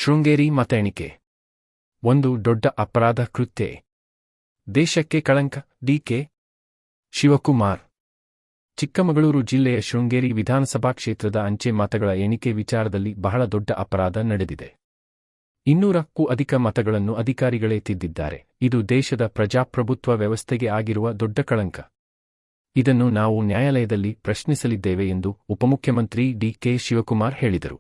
ಶೃಂಗೇರಿ ಮತ ಎಣಿಕೆ ಒಂದು ದೊಡ್ಡ ಅಪರಾಧ ಕೃತ್ಯ. ದೇಶಕ್ಕೆ ಕಳಂಕ. ಡಿಕೆ ಶಿವಕುಮಾರ್. ಚಿಕ್ಕಮಗಳೂರು ಜಿಲ್ಲೆಯ ಶೃಂಗೇರಿ ವಿಧಾನಸಭಾ ಕ್ಷೇತ್ರದ ಅಂಚೆ ಮತಗಳ ಎಣಿಕೆ ವಿಚಾರದಲ್ಲಿ ಬಹಳ ದೊಡ್ಡ ಅಪರಾಧ ನಡೆದಿದೆ. 200ಕ್ಕೂ ಅಧಿಕ ಮತಗಳನ್ನು ಅಧಿಕಾರಿಗಳೇ ತಿದ್ದಿದ್ದಾರೆ. ಇದು ದೇಶದ ಪ್ರಜಾಪ್ರಭುತ್ವ ವ್ಯವಸ್ಥೆಗೆ ಆಗಿರುವ ದೊಡ್ಡ ಕಳಂಕ. ಇದನ್ನು ನಾವು ನ್ಯಾಯಾಲಯದಲ್ಲಿ ಪ್ರಶ್ನಿಸಲಿದ್ದೇವೆ ಎಂದು ಉಪಮುಖ್ಯಮಂತ್ರಿ ಡಿಕೆ ಶಿವಕುಮಾರ್ ಹೇಳಿದರು.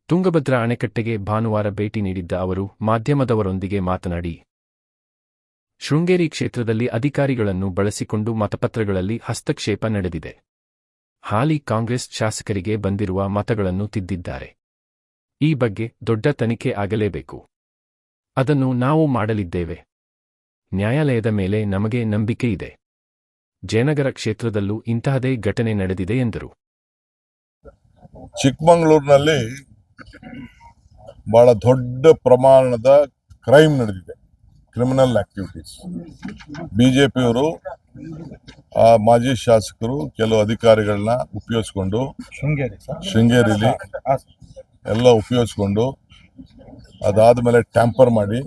ತುಂಗಭದ್ರಾ ಅಣೆಕಟ್ಟೆಗೆ ಭಾನುವಾರ ಭೇಟಿ ನೀಡಿದ್ದ ಅವರು ಮಾಧ್ಯಮದವರೊಂದಿಗೆ ಮಾತನಾಡಿ, ಶೃಂಗೇರಿ ಕ್ಷೇತ್ರದಲ್ಲಿ ಅಧಿಕಾರಿಗಳನ್ನು ಬಳಸಿಕೊಂಡು ಮತಪತ್ರಗಳಲ್ಲಿ ಹಸ್ತಕ್ಷೇಪ ನಡೆದಿದೆ. ಹಾಲಿ ಕಾಂಗ್ರೆಸ್ ಶಾಸಕರಿಗೆ ಬಂದಿರುವ ಮತಗಳನ್ನು ತಿದ್ದಿದ್ದಾರೆ. ಈ ಬಗ್ಗೆ ದೊಡ್ಡ ತನಿಖೆ ಆಗಲೇಬೇಕು. ಅದನ್ನು ನಾವು ಮಾಡಲಿದ್ದೇವೆ. ನ್ಯಾಯಾಲಯದ ಮೇಲೆ ನಮಗೆ ನಂಬಿಕೆ ಇದೆ. ಜಯನಗರ ಕ್ಷೇತ್ರದಲ್ಲೂ ಇಂತಹದೇ ಘಟನೆ ನಡೆದಿದೆ ಎಂದರು. ಚಿಕ್ಕಮಗಳೂರಿನಲ್ಲಿ ಬಹಳ ದೊಡ್ಡ ಪ್ರಮಾಣದ ಕ್ರೈಮ್ ನಡೆದಿದೆ, ಕ್ರಿಮಿನಲ್ ಆಕ್ಟಿವಿಟೀಸ್. ಬಿಜೆಪಿಯವರು ಮಾಜಿ ಶಾಸಕರು ಕೆಲವು ಅಧಿಕಾರಿಗಳನ್ನ ಉಪಯೋಗಿಸ್ಕೊಂಡು ಶೃಂಗೇರಿಲಿ ಎಲ್ಲ ಉಪಯೋಗಿಸ್ಕೊಂಡು ಅದಾದಮೇಲೆ ಟ್ಯಾಂಪರ್ ಮಾಡಿ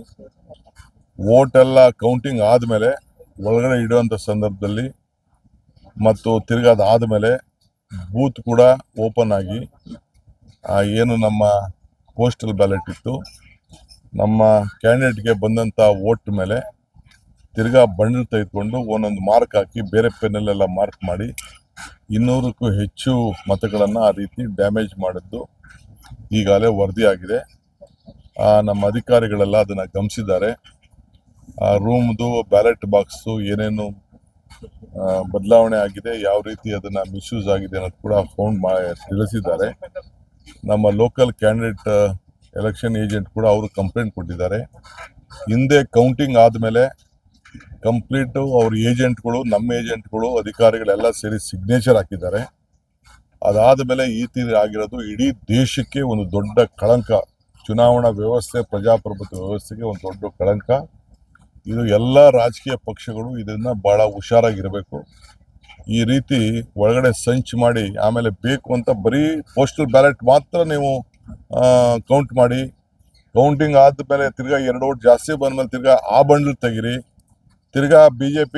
ವೋಟ್ ಎಲ್ಲ ಕೌಂಟಿಂಗ್ ಆದಮೇಲೆ ಒಳಗಡೆ ಇಡುವಂಥ ಸಂದರ್ಭದಲ್ಲಿ ಮತ್ತು ತಿರ್ಗಾದಾದಮೇಲೆ ಬೂತ್ ಕೂಡ ಓಪನ್ ಆಗಿ ಏನು ನಮ್ಮ ಪೋಸ್ಟಲ್ ಬ್ಯಾಲೆಟ್ ಇತ್ತು, ನಮ್ಮ ಕ್ಯಾಂಡಿಡೇಟ್ಗೆ ಬಂದಂಥ ವೋಟ್ ಮೇಲೆ ತಿರ್ಗಾ ಬಂಡಲ್ ತೆಗೆದುಕೊಂಡು ಒಂದೊಂದು ಮಾರ್ಕ್ ಹಾಕಿ ಬೇರೆ ಪೆನ್ನಲ್ಲೆಲ್ಲ ಮಾರ್ಕ್ ಮಾಡಿ 200ಕ್ಕೂ ಹೆಚ್ಚು ಮತಗಳನ್ನು ಆ ರೀತಿ ಡ್ಯಾಮೇಜ್ ಮಾಡಿದ್ದು ಈಗಾಗಲೇ ವರದಿಯಾಗಿದೆ. ನಮ್ಮ ಅಧಿಕಾರಿಗಳೆಲ್ಲ ಅದನ್ನು ಗಮನಿಸಿದ್ದಾರೆ. ಆ ರೂಮ್ದು ಬ್ಯಾಲೆಟ್ ಬಾಕ್ಸು ಏನೇನು ಬದಲಾವಣೆ ಆಗಿದೆ, ಯಾವ ರೀತಿ ಅದನ್ನು ಮಿಸ್ಯೂಸ್ ಆಗಿದೆ ಅನ್ನೋದು ಕೂಡ ಫೌಂಡ್ ತಿಳಿಸಿದ್ದಾರೆ. ನಮ್ಮ ಲೋಕಲ್ ಕ್ಯಾಂಡಿಡೇಟ್ ಎಲೆಕ್ಷನ್ ಏಜೆಂಟ್ ಕೂಡ ಅವರು ಕಂಪ್ಲೇಂಟ್ ಕೊಟ್ಟಿದ್ದಾರೆ. ಹಿಂದೆ ಕೌಂಟಿಂಗ್ ಆದಮೇಲೆ ಕಂಪ್ಲೀಟು ಅವ್ರ ಏಜೆಂಟ್ಗಳು, ನಮ್ಮ ಏಜೆಂಟ್ಗಳು, ಅಧಿಕಾರಿಗಳೆಲ್ಲ ಸೇರಿ ಸಿಗ್ನೇಚರ್ ಹಾಕಿದ್ದಾರೆ. ಅದಾದ ಮೇಲೆ ಈ ತೀರಿ ಆಗಿರೋದು ಇಡೀ ದೇಶಕ್ಕೆ ಒಂದು ದೊಡ್ಡ ಕಳಂಕ. ಚುನಾವಣಾ ವ್ಯವಸ್ಥೆ, ಪ್ರಜಾಪ್ರಭುತ್ವ ವ್ಯವಸ್ಥೆಗೆ ಒಂದು ದೊಡ್ಡ ಕಳಂಕ. ಇದು ಎಲ್ಲ ರಾಜಕೀಯ ಪಕ್ಷಗಳು ಇದನ್ನು ಭಾಳ ಹುಷಾರಾಗಿರಬೇಕು. ಈ ರೀತಿ ಒಳಗಡೆ ಸಂಚು ಮಾಡಿ ಆಮೇಲೆ ಬೇಕು ಅಂತ ಬರೀ ಪೋಸ್ಟಲ್ ಬ್ಯಾಲೆಟ್ ಮಾತ್ರ ನೀವು ಕೌಂಟ್ ಮಾಡಿ, ಕೌಂಟಿಂಗ್ ಆದಮೇಲೆ ತಿರ್ಗಾ 2 ವೋಟ್ ಜಾಸ್ತಿ ಬಂದಮೇಲೆ ತಿರ್ಗಾ ಆ ಬಂಡಲ್ ತೆಗೀರಿ, ತಿರ್ಗಾ BJP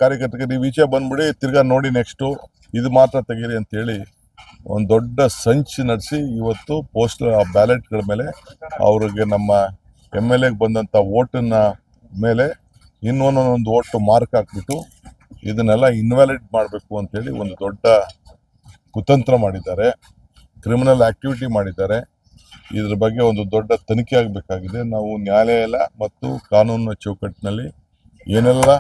ಕಾರ್ಯಕರ್ತರಿಗೆ ನೀವು ಈಚೆ ಬಂದ್ಬಿಡಿ, ತಿರ್ಗಾ ನೋಡಿ ನೆಕ್ಸ್ಟು ಇದು ಮಾತ್ರ ತೆಗೀರಿ ಅಂತೇಳಿ ಒಂದು ದೊಡ್ಡ ಸಂಚು ನಡೆಸಿ ಇವತ್ತು ಪೋಸ್ಟಲ್ ಬ್ಯಾಲೆಟ್ಗಳ ಮೇಲೆ ಅವ್ರಿಗೆ ನಮ್ಮ MLAಗೆ ಬಂದಂಥ ವೋಟನ್ನ ಮೇಲೆ ಇನ್ನೊಂದೊಂದು ವೋಟು ಮಾರ್ಕ್ ಹಾಕ್ಬಿಟ್ಟು ಇದನ್ನೆಲ್ಲ ಇನ್ವ್ಯಾಲಿಡ್ ಮಾಡಬೇಕು ಅಂತೇಳಿ ಒಂದು ದೊಡ್ಡ ಕುತಂತ್ರ ಮಾಡಿದ್ದಾರೆ, ಕ್ರಿಮಿನಲ್ ಆಕ್ಟಿವಿಟಿ ಮಾಡಿದ್ದಾರೆ. ಇದ್ರ ಬಗ್ಗೆ ಒಂದು ದೊಡ್ಡ ತನಿಖೆ ಆಗಬೇಕಾಗಿದೆ. ನಾವು ನ್ಯಾಯಾಲಯ ಮತ್ತು ಕಾನೂನಿನ ಚೌಕಟ್ಟಿನಲ್ಲಿ ಏನೆಲ್ಲ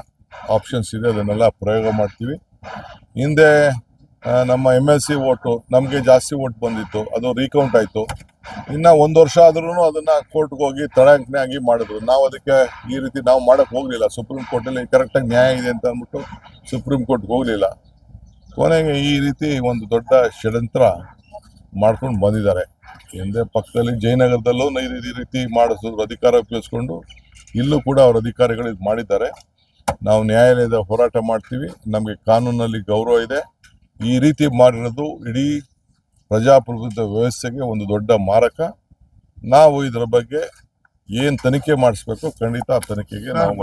ಆಪ್ಷನ್ಸ್ ಇದೆ ಅದನ್ನೆಲ್ಲ ಪ್ರಯೋಗ ಮಾಡ್ತೀವಿ. ಹಿಂದೆ ನಮ್ಮ MLC ವೋಟು ನಮಗೆ ಜಾಸ್ತಿ ವೋಟ್ ಬಂದಿತ್ತು, ಅದು ರೀಕೌಂಟ್ ಆಯಿತು. ಇನ್ನು 1 ವರ್ಷ ಆದ್ರೂ ಅದನ್ನು ಕೋರ್ಟ್ಗೆ ಹೋಗಿ ತಡಾಂಕನೆ ಆಗಿ ಮಾಡಿದ್ರು. ನಾವು ಅದಕ್ಕೆ ಈ ರೀತಿ ನಾವು ಮಾಡೋಕ್ಕೆ ಹೋಗಲಿಲ್ಲ. ಸುಪ್ರೀಂ ಕೋರ್ಟಲ್ಲಿ ಕರೆಕ್ಟಾಗಿ ನ್ಯಾಯ ಇದೆ ಅಂತ ಅಂದ್ಬಿಟ್ಟು ಸುಪ್ರೀಂ ಕೋರ್ಟ್ಗೆ ಹೋಗಲಿಲ್ಲ. ಕೊನೆಗೆ ಈ ರೀತಿ ಒಂದು ದೊಡ್ಡ ಷಡ್ಯಂತ್ರ ಮಾಡ್ಕೊಂಡು ಬಂದಿದ್ದಾರೆ. ಹಿಂದೆ ಪಕ್ಕದಲ್ಲಿ ಜಯನಗರದಲ್ಲೂ ಈ ರೀತಿ ಮಾಡಿಸಿದ್ರು, ಅಧಿಕಾರ ಉಪಯೋಗಿಸ್ಕೊಂಡು. ಇಲ್ಲೂ ಕೂಡ ಅವ್ರ ಅಧಿಕಾರಿಗಳು ಇದು ಮಾಡಿದ್ದಾರೆ. ನಾವು ನ್ಯಾಯಾಲಯದ ಹೋರಾಟ ಮಾಡ್ತೀವಿ. ನಮಗೆ ಕಾನೂನಲ್ಲಿ ಗೌರವ ಇದೆ. ಈ ರೀತಿ ಮಾಡಿರೋದು ಇಡೀ ಪ್ರಜಾಪ್ರಭುತ್ವ ವ್ಯವಸ್ಥೆಗೆ ಒಂದು ದೊಡ್ಡ ಮಾರಕ. ನಾವು ಇದರ ಬಗ್ಗೆ ಏನು ತನಿಖೆ ಮಾಡಿಸ್ಬೇಕು, ಖಂಡಿತ ಆ ತನಿಖೆಗೆ ನಾವು